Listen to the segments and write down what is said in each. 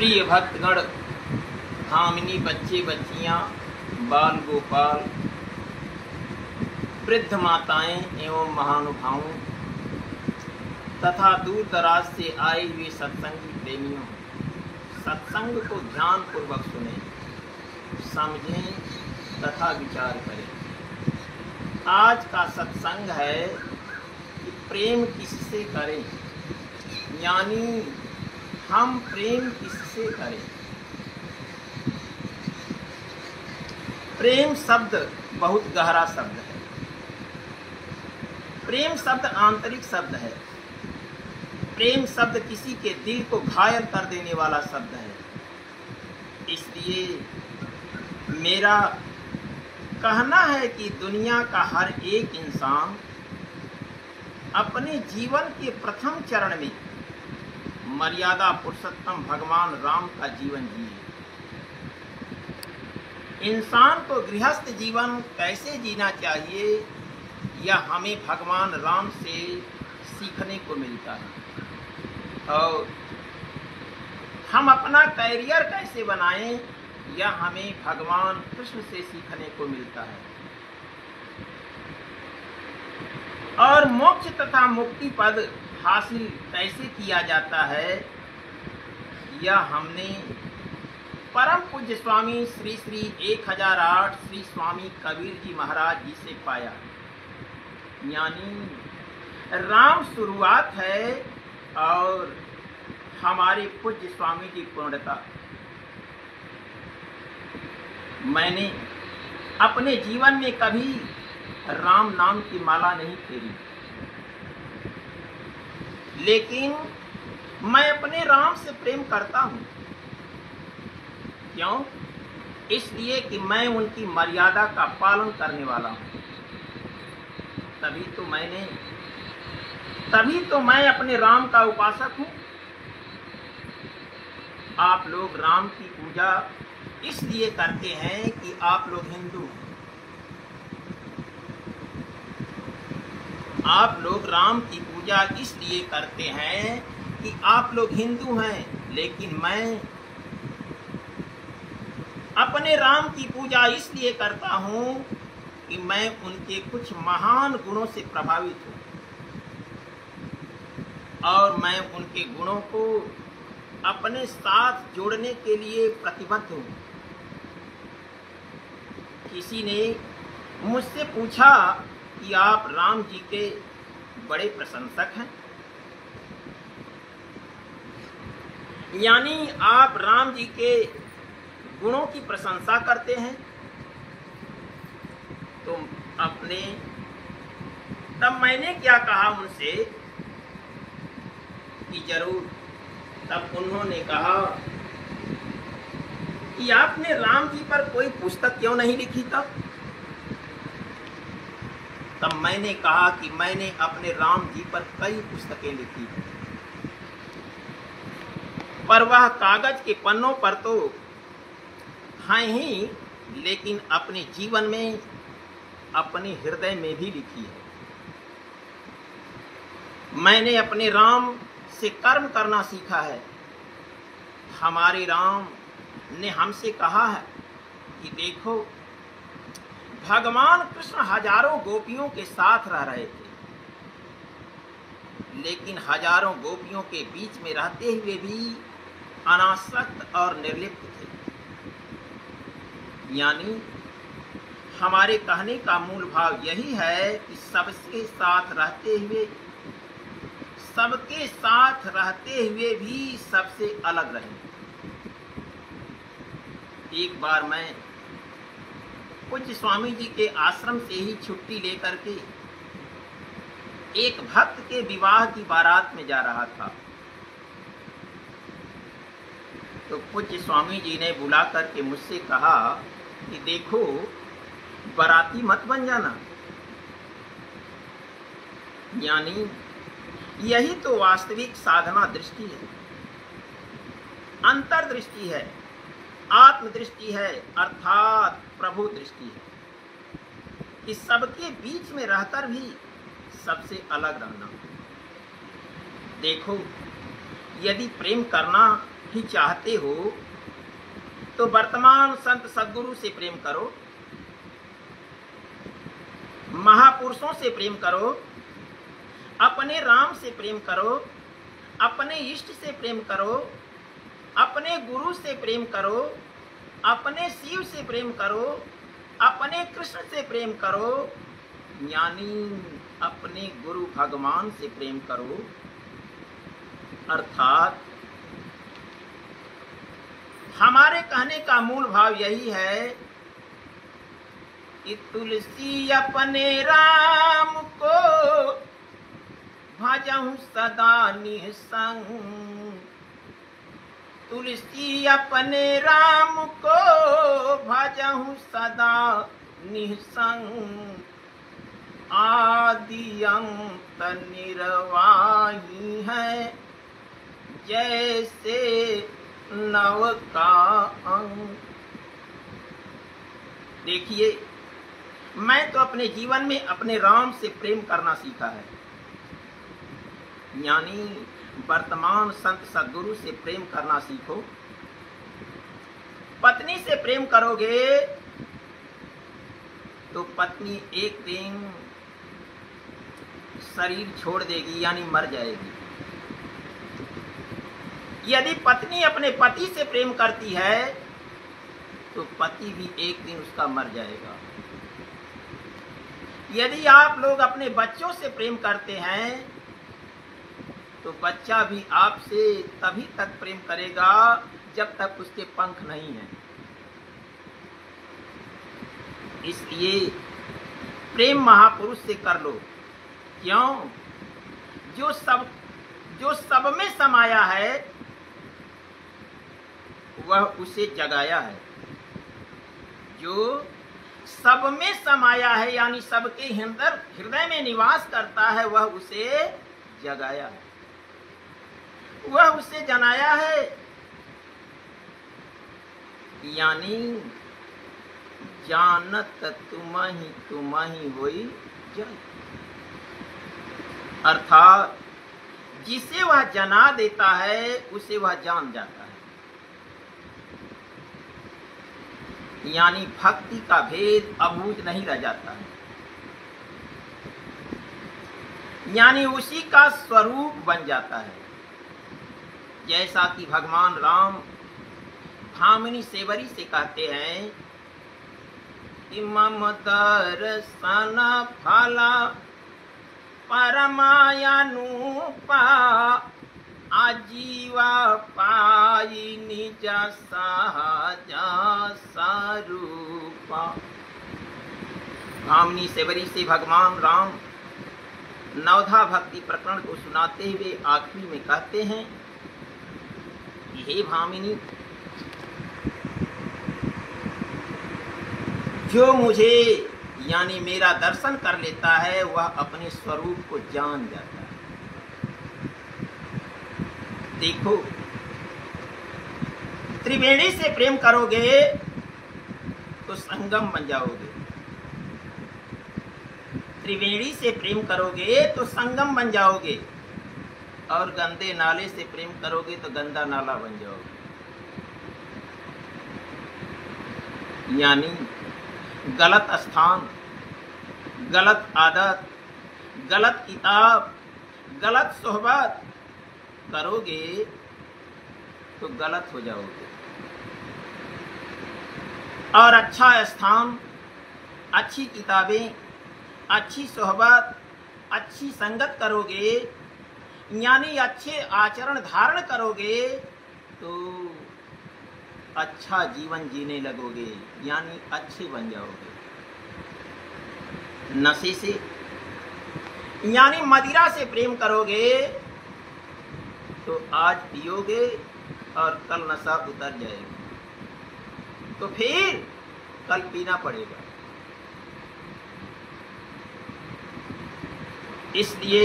प्रिय भक्तगण, धामिनी बच्चे बच्चियां, बाल गोपाल, वृद्ध माताएं एवं महानुभावों तथा दूर दराज से आए हुए सत्संगी प्रेमियों, सत्संग को ध्यान पूर्वक सुने, समझें तथा विचार करें। आज का सत्संग है कि प्रेम किससे करें, यानी हम प्रेम किससे करें। प्रेम शब्द बहुत गहरा शब्द है। प्रेम शब्द आंतरिक शब्द है। प्रेम शब्द किसी के दिल को घायल कर देने वाला शब्द है। इसलिए मेरा कहना है कि दुनिया का हर एक इंसान अपने जीवन के प्रथम चरण में मर्यादा पुरुषोत्तम भगवान राम का जीवन जिए। इंसान को गृहस्थ जीवन कैसे जीना चाहिए, यह हमें भगवान राम से सीखने को मिलता है। और हम अपना कैरियर कैसे बनाएं, यह हमें भगवान कृष्ण से सीखने को मिलता है। और मोक्ष तथा मुक्ति पद हासिल कैसे किया जाता है, यह हमने परम पूज्य स्वामी श्री श्री 1008 श्री स्वामी कबीर जी महाराज जी से पाया। यानी राम शुरुआत है और हमारे पूज्य स्वामी जी पूर्णता। मैंने अपने जीवन में कभी राम नाम की माला नहीं फेरी, लेकिन मैं अपने राम से प्रेम करता हूं। क्यों? इसलिए कि मैं उनकी मर्यादा का पालन करने वाला हूं। तभी तो मैं अपने राम का उपासक हूं। आप लोग राम की पूजा इसलिए करते हैं कि आप लोग हिंदू हैं। आप लोग राम की पूजा इसलिए करते हैं कि आप लोग हिंदू हैं, लेकिन मैं अपने राम की पूजा इसलिए करता हूं कि मैं उनके कुछ महान गुणों से प्रभावित हूं और मैं उनके गुणों को अपने साथ जोड़ने के लिए प्रतिबद्ध हूं। किसी ने मुझसे पूछा कि आप राम जी के बड़े प्रशंसक हैं, यानी आप राम जी के गुणों की प्रशंसा करते हैं। तो तब मैंने क्या कहा उनसे कि जरूर। तब उन्होंने कहा कि आपने राम जी पर कोई पुस्तक क्यों नहीं लिखी। तब मैंने कहा कि मैंने अपने राम जी पर कई पुस्तकें लिखी, पर वह कागज के पन्नों पर तो हैं ही, लेकिन अपने जीवन में, अपने हृदय में भी लिखी है। मैंने अपने राम से कर्म करना सीखा है। हमारे राम ने हमसे कहा है कि देखो, भगवान कृष्ण हजारों गोपियों के साथ रह रहे थे, लेकिन हजारों गोपियों के बीच में रहते हुए भी अनासक्त और निर्लिप्त थे। यानी हमारे कहने का मूल भाव यही है कि सबके साथ रहते हुए भी सबसे अलग रहें। एक बार मैं पूज्य स्वामी जी के आश्रम से ही छुट्टी लेकर के एक भक्त के विवाह की बारात में जा रहा था। तो पूज्य स्वामी जी ने बुला करके मुझसे कहा कि देखो, बाराती मत बन जाना। यानी यही तो वास्तविक साधना दृष्टि है, अंतर्दृष्टि है, आत्मदृष्टि है, अर्थात प्रभु दृष्टि है कि सबके बीच में रहकर भी सबसे अलग रहना। देखो, यदि प्रेम करना ही चाहते हो तो वर्तमान संत सद्गुरु से प्रेम करो, महापुरुषों से प्रेम करो, अपने राम से प्रेम करो, अपने इष्ट से प्रेम करो, अपने गुरु से प्रेम करो, अपने शिव से प्रेम करो, अपने कृष्ण से प्रेम करो, यानी अपने गुरु भगवान से प्रेम करो। अर्थात हमारे कहने का मूल भाव यही है कि तुलसी अपने राम को भजहु सदा निसंग, तुलसी अपने राम को भजहु सदा निसंग, आदि अंत निर्वाही है जैसे नव का अंग। देखिए, मैं तो अपने जीवन में अपने राम से प्रेम करना सीखा है, यानी वर्तमान संत सद्गुरु से प्रेम करना सीखो। पत्नी से प्रेम करोगे तो पत्नी एक दिन शरीर छोड़ देगी, यानी मर जाएगी। यदि पत्नी अपने पति से प्रेम करती है तो पति भी एक दिन उसका मर जाएगा। यदि आप लोग अपने बच्चों से प्रेम करते हैं तो बच्चा भी आपसे तभी तक प्रेम करेगा जब तक उसके पंख नहीं हैं। इसलिए प्रेम महापुरुष से कर लो। क्यों? जो सब में समाया है वह उसे जगाया है। जो सब में समाया है यानी सबके हृदय में निवास करता है, वह उसे जगाया है, वह उसे जनाया है। यानी जानत तुम्हि होई जाय, अर्थात जिसे वह जना देता है उसे वह जान जाता है। यानी भक्ति का भेद अबूझ नहीं रह जाता है, यानी उसी का स्वरूप बन जाता है। जैसा कि भगवान राम भामिनी सेवरी से कहते हैं कि मम दर्शन फला परमायानुपा, आजीवा पाई निज सहज स्वरूपा। भामिनी सेवरी से भगवान राम नवधा भक्ति प्रकरण को सुनाते हुए आखिरी में कहते हैं, हे भामिनी, जो मुझे यानी मेरा दर्शन कर लेता है वह अपने स्वरूप को जान जाता है। देखो, त्रिवेणी से प्रेम करोगे तो संगम बन जाओगे, त्रिवेणी से प्रेम करोगे तो संगम बन जाओगे, और गंदे नाले से प्रेम करोगे तो गंदा नाला बन जाओगे। यानी गलत स्थान, गलत आदत, गलत किताब, गलत सोहबत करोगे तो गलत हो जाओगे, और अच्छा स्थान, अच्छी किताबें, अच्छी सोहबत, अच्छी संगत करोगे, यानी अच्छे आचरण धारण करोगे तो अच्छा जीवन जीने लगोगे, यानी अच्छे बन जाओगे। नशे से यानी मदिरा से प्रेम करोगे तो आज पियोगे और कल नशा उतर जाएगा, तो फिर कल पीना पड़ेगा। इसलिए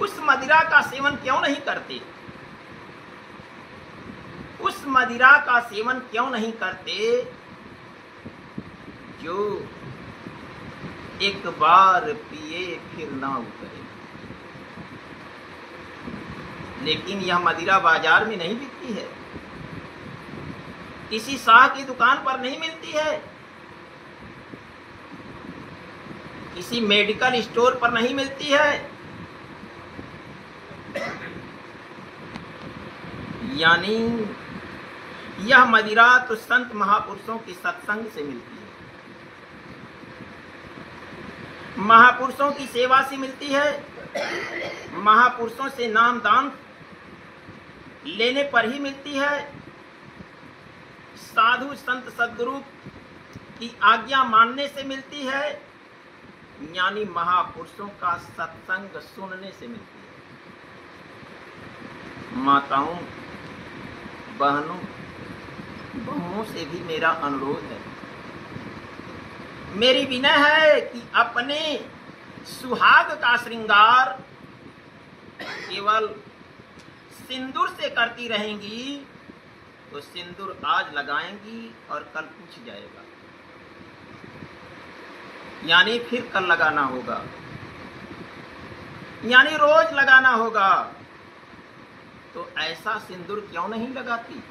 उस मदिरा का सेवन क्यों नहीं करते? उस मदिरा का सेवन क्यों नहीं करते जो एक बार पिए फिर ना उतरे? लेकिन यह मदिरा बाजार में नहीं बिकती है, किसी शाह की दुकान पर नहीं मिलती है, किसी मेडिकल स्टोर पर नहीं मिलती है, यानी यह मदिरा तो संत महापुरुषों की सत्संग से मिलती है, महापुरुषों की सेवा से मिलती है, महापुरुषों से नाम दान लेने पर ही मिलती है, साधु संत सद्गुरु की आज्ञा मानने से मिलती है, यानी महापुरुषों का सत्संग सुनने से मिलती है। माताओं, बहनों, बहुओं से भी मेरा अनुरोध है, मेरी विनय है कि अपने सुहाग का श्रृंगार केवल सिंदूर से करती रहेंगी तो सिंदूर आज लगाएंगी और कल पूछ जाएगा, यानी फिर कल लगाना होगा, यानी रोज लगाना होगा। तो ऐसा सिंदूर क्यों नहीं लगाती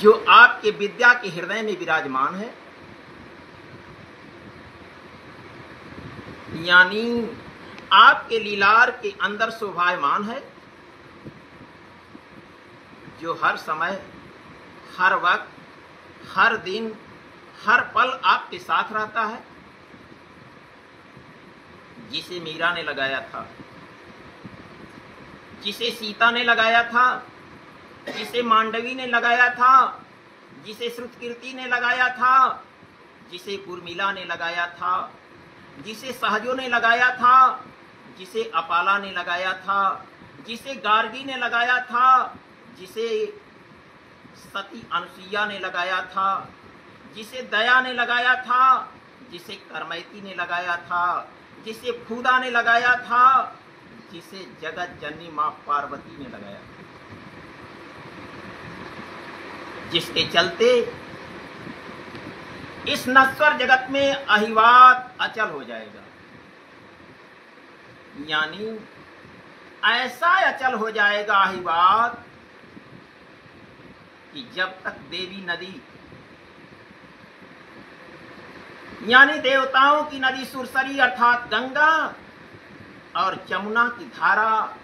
जो आपके विद्या के हृदय में विराजमान है, यानी आपके लीलार के अंदर शोभायमान है, जो हर समय, हर वक्त, हर दिन, हर पल आपके साथ रहता है, जिसे मीरा ने लगाया था, जिसे सीता ने लगाया था, जिसे मांडवी ने लगाया था, जिसे श्रुतकीर्ति ने लगाया था, जिसे उर्मिला ने लगाया था, जिसे सहजो ने लगाया था, जिसे अपाला ने लगाया था, जिसे गार्गी ने लगाया था, जिसे सती अनुसुईया ने लगाया था, जिसे दया ने लगाया था, जिसे करमैती ने लगाया था, जिसे फूदा ने लगाया था, जिसे जगत जननी मां पार्वती ने लगाया था, जिसके चलते इस नश्वर जगत में अहिवाद अचल हो जाएगा, यानी ऐसा अचल हो जाएगा अहिवाद कि जब तक देवी नदी, यानी देवताओं की नदी सुरसरी अर्थात गंगा और जमुना की धारा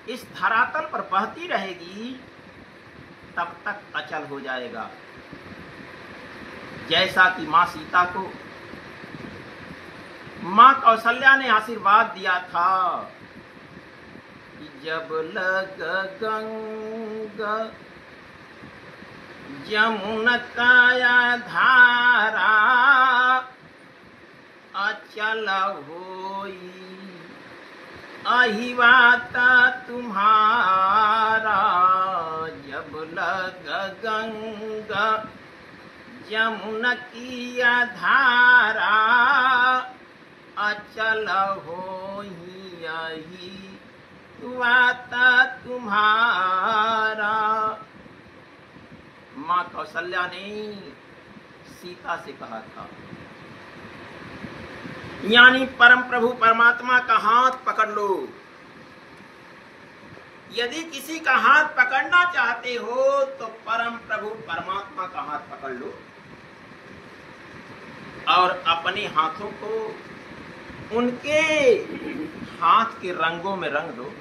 इस धरातल पर बहती रहेगी, तब तक अचल हो जाएगा। जैसा कि मां सीता को मां कौशल्या ने आशीर्वाद दिया था कि जब लग गंगा जमुना का धारा अचल होई अहिवात तुम्हारा, जब लग गंगा जमुना की धारा अचल होई अहिवात तुम्हारा। मां कौशल्या ने सीता से कहा था, यानी परम प्रभु परमात्मा का हाथ पकड़ लो। यदि किसी का हाथ पकड़ना चाहते हो तो परम प्रभु परमात्मा का हाथ पकड़ लो और अपने हाथों को उनके हाथ के रंगों में रंग दो।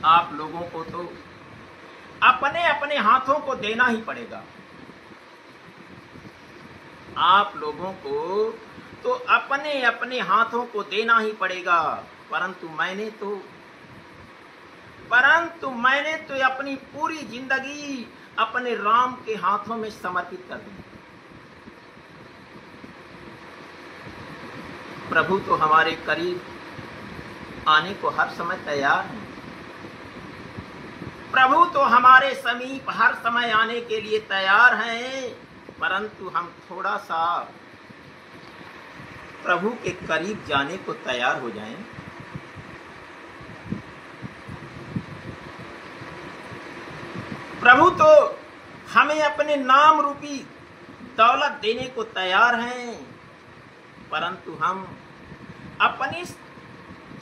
आप लोगों को तो अपने अपने हाथों को देना ही पड़ेगा, आप लोगों को तो अपने अपने हाथों को देना ही पड़ेगा, परंतु मैंने तो अपनी पूरी जिंदगी अपने राम के हाथों में समर्पित कर दी। प्रभु तो हमारे करीब आने को हर समय तैयार हैं, प्रभु तो हमारे समीप हर समय आने के लिए तैयार हैं, परंतु हम थोड़ा सा प्रभु के करीब जाने को तैयार हो जाएं। प्रभु तो हमें अपने नाम रूपी दौलत देने को तैयार हैं, परंतु हम अपनी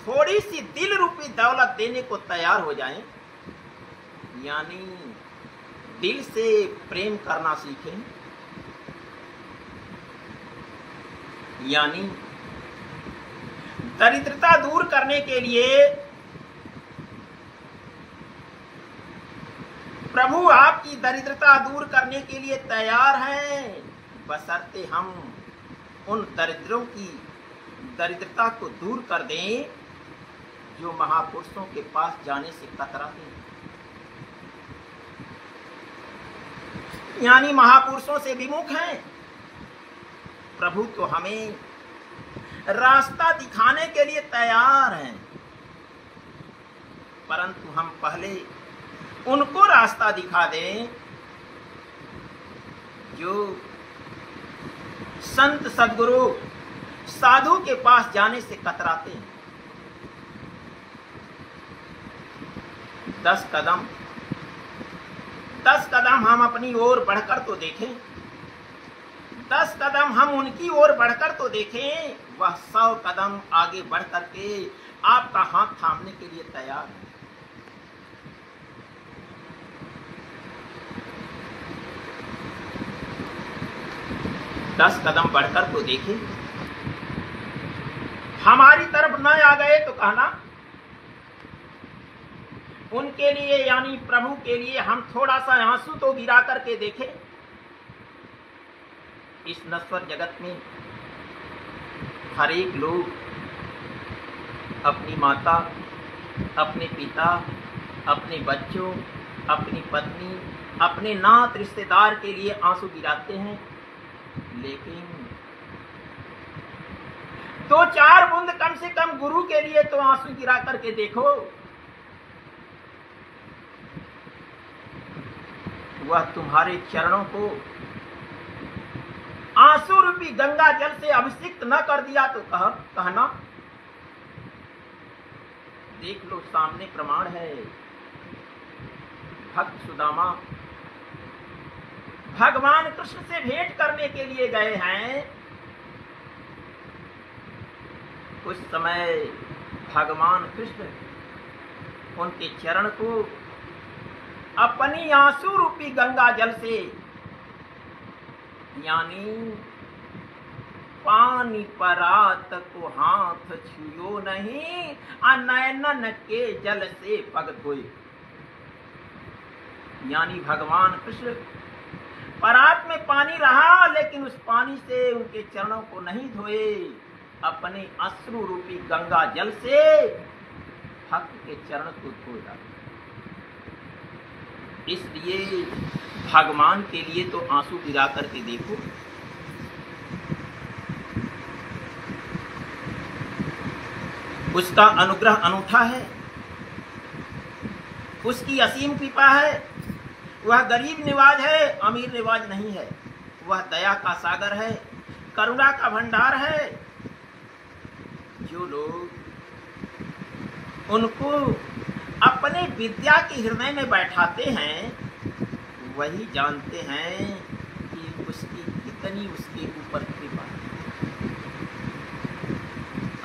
थोड़ी सी दिल रूपी दौलत देने को तैयार हो जाएं, यानी दिल से प्रेम करना सीखें, यानी दरिद्रता दूर करने के लिए प्रभु आपकी दरिद्रता दूर करने के लिए तैयार हैं, बशर्ते हम उन दरिद्रों की दरिद्रता को दूर कर दें जो महापुरुषों के पास जाने से कतराते हैं, यानी महापुरुषों से विमुख हैं। प्रभु तो हमें रास्ता दिखाने के लिए तैयार हैं, परंतु हम पहले उनको रास्ता दिखा दें जो संत सद्गुरु साधु के पास जाने से कतराते हैं। 10 कदम हम अपनी ओर बढ़कर तो देखें, 10 कदम हम उनकी ओर बढ़कर तो देखें, वह 100 कदम आगे बढ़ करके आपका हाथ थामने के लिए तैयार है। दस कदम बढ़कर तो देखें, हमारी तरफ न आ गए तो कहना, उनके लिए यानी प्रभु के लिए हम थोड़ा सा आंसू तो गिरा करके देखें। इस नश्वर जगत में हर एक लोग अपनी माता, अपने पिता, अपने बच्चों, अपनी पत्नी, अपने नात रिश्तेदार के लिए आंसू गिराते हैं, लेकिन 2-4 बूंद कम से कम गुरु के लिए तो आंसू गिरा करके देखो। वह तुम्हारे चरणों को आंसू रूपी गंगा जल से अभिषिक्त न कर दिया तो कहना। देख लो, सामने प्रमाण है। भक्त सुदामा भगवान कृष्ण से भेंट करने के लिए गए हैं। उस समय भगवान कृष्ण उनके चरण को अपनी आंसू रूपी गंगा जल से यानी पानी परात को हाथ छुयो नहीं, नयनन के जल से पग धोए। यानी भगवान कृष्ण परात में पानी रहा, लेकिन उस पानी से उनके चरणों को नहीं धोए, अपने अश्रु रूपी गंगा जल से भक्त के चरण को धो डाले। इसलिए भगवान के लिए तो आंसू गिरा करके देखो। उसका अनुग्रह अनूठा है, उसकी असीम कृपा है। वह गरीब निवाज है, अमीर निवाज नहीं है। वह दया का सागर है, करुणा का भंडार है। जो लोग उनको अपने विद्या के हृदय में बैठाते हैं, वही जानते हैं कि उसकी कितनी उसके ऊपर कृपा है।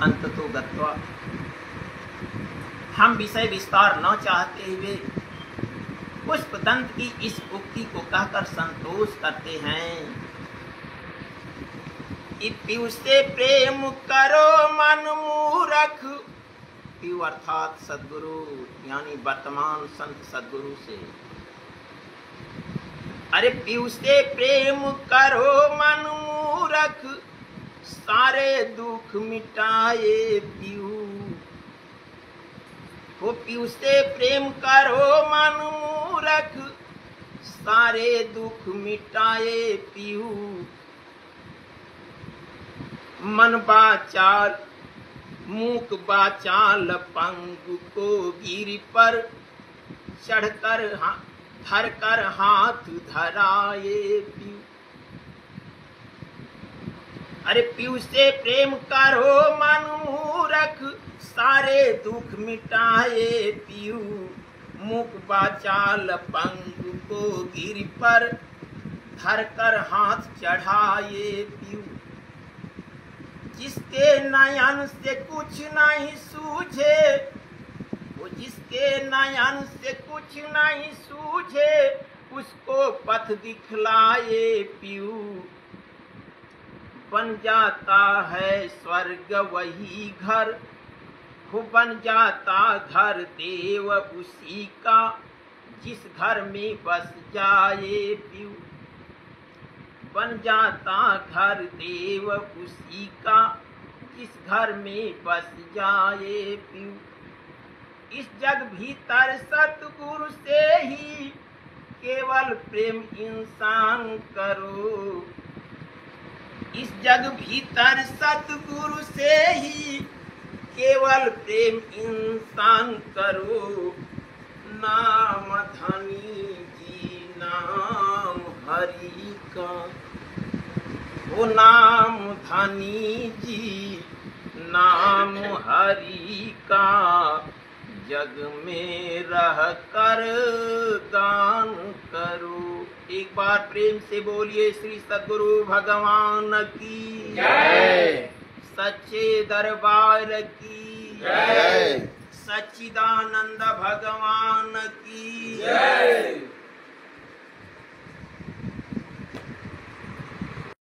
अंततो गत्वा हम विषय विस्तार न चाहते हुए पुष्पदंत की इस उक्ति को कहकर संतोष करते हैं। पीयू से प्रेम करो मन मूरख। पीयू अर्थात सद्गुरु यानी वर्तमान संत सद्गुरु से। अरे पीयू से प्रेम करो मन मूरख, सारे दुख मिटाए पीयू। वो पीयू से प्रेम करो मन मूरख, सारे दुख मिटाए पीयू। मन बाचाल मूक बाचाल पंगु को गिर पर चढ़कर धरकर हाथ धराए पीयू। अरे पीयू से प्रेम करो मन मूरख, सारे दुख मिटाए पीयू। मुख बाचाल पंगु को गिर पर धरकर हाथ चढ़ाए पीयू। जिसके नयन से कुछ नहीं सूझे, वो जिसके नयन से कुछ नहीं सूझे, उसको पथ दिखलाए पियू। बन जाता है स्वर्ग वही घर, वो बन जाता घर देव उसी का, जिस घर में बस जाए पियू। बन जाता घर देव उसी का, जिस घर में बस जाए पियू। इस जग भीतर सतगुरु से ही केवल प्रेम इंसान करो। इस जग भीतर सतगुरु से ही केवल प्रेम इंसान करो। नाम धनी जी नाम हरि का, वो नाम धनी जी नाम हरि का, जग में रह कर गान करो। एक बार प्रेम से बोलिए श्री सद्गुरु भगवान की जय, सच्चे दरबार की जय, सच्चिदानंद भगवान की